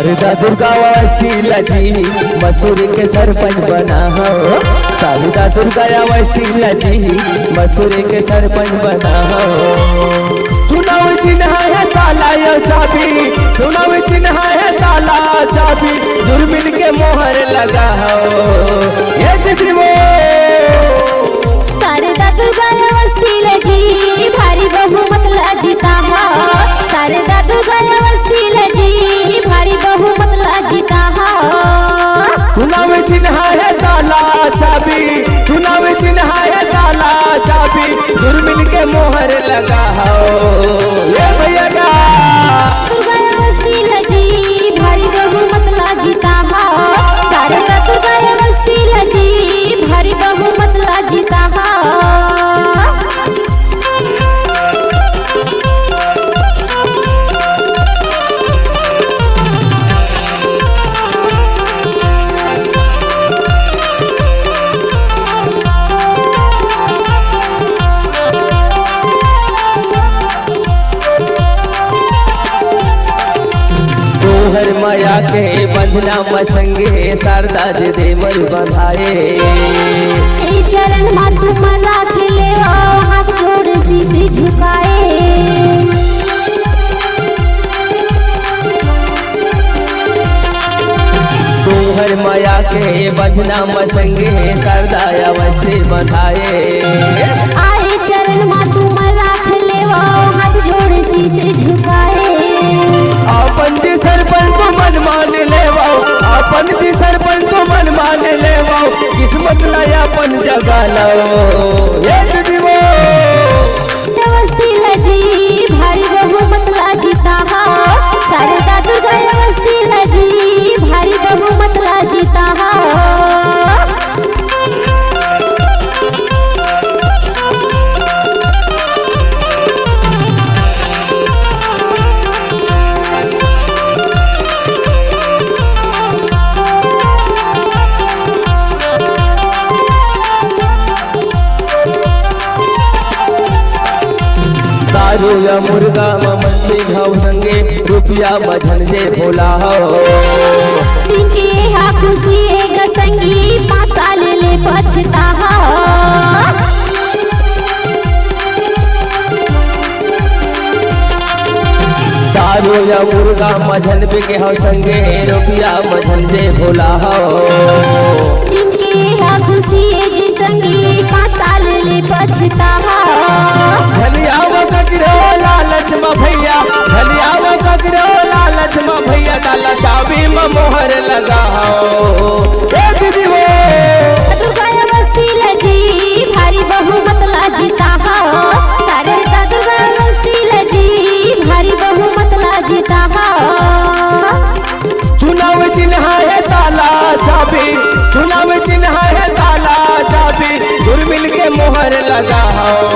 शारदा दुर्गा वसीला जी मसूरी के सरपंच बना हो। शारदा दुर्गा वसीला जी मसूरी के सरपंच बना हो। चुनाव चिन्ह है ताला या चाबी, चुनाव चिन्ह है ताला चाबी, दुर्मिल के मोहर लगा हो। ये दीदी वो शारदा दुर्गा वसीला जी भारी बहुमत ला जीता हो। शारदा दुर्गा वसीला जी भारी बहुमत ला जीता हो। चुनाव चिन्ह है ताला चाबी, चुनाव चिन्ह है ताला चाबी, दुर्मिल के मोहर लगा हो। ये भैया का दुर्गा वसीला जी भारी बहुमत ला जीता हो। शारदा दुर्गा वसीला जी भारी बहुमत ला जीता हो। तोहर माया के बंधना मसंगे शारदा जी देवर बंधाए। चरण हाथ मना खिले हाथ जोड़ शीश झुकाए। तोहर माया के बंधना मसंगे शारदा अवश्य बंधाए। आए चरण हाथ मना खिले हाथ जोड़ शीश झुकाए। अपन जी सरपंच मन मान ले अपन जी सरपंच मन मान ले किस्मत लाया अपन जगा लो। ये दीदी वो वसीला जी भारी बहुमत ला जीता हो। शारदा दुर्गा वसीला जी भारी बहुमत ला जीता हो। दारू या मुर्गा मछली घाव संगे रुपया मझन जे भोला हो। तिनके हा खुशी एक संगी 5 साल ले पछता हो। दारू या मुर्गा मझन बिके हो संगे रुपया मझन जे भोला हो। तिनके हा खुशी एक संगी 5 साल ले पछता हो। धनिया वो ककरो लालच में भैया, धनिया वो ककरो लालच में भैया, ताला चाबी में मोहर लगा हो। ए दीदी वो दुर्गा वसीला जी भारी बहुमत ला जीता हो। शारदा दुर्गा वसीला जी भारी बहुमत ला जीता हो। चुनाव चिन्ह है ताला चाबी, चुनाव चिन्ह है ताला चाबी, दुर्मिल के मोहर लगा हो।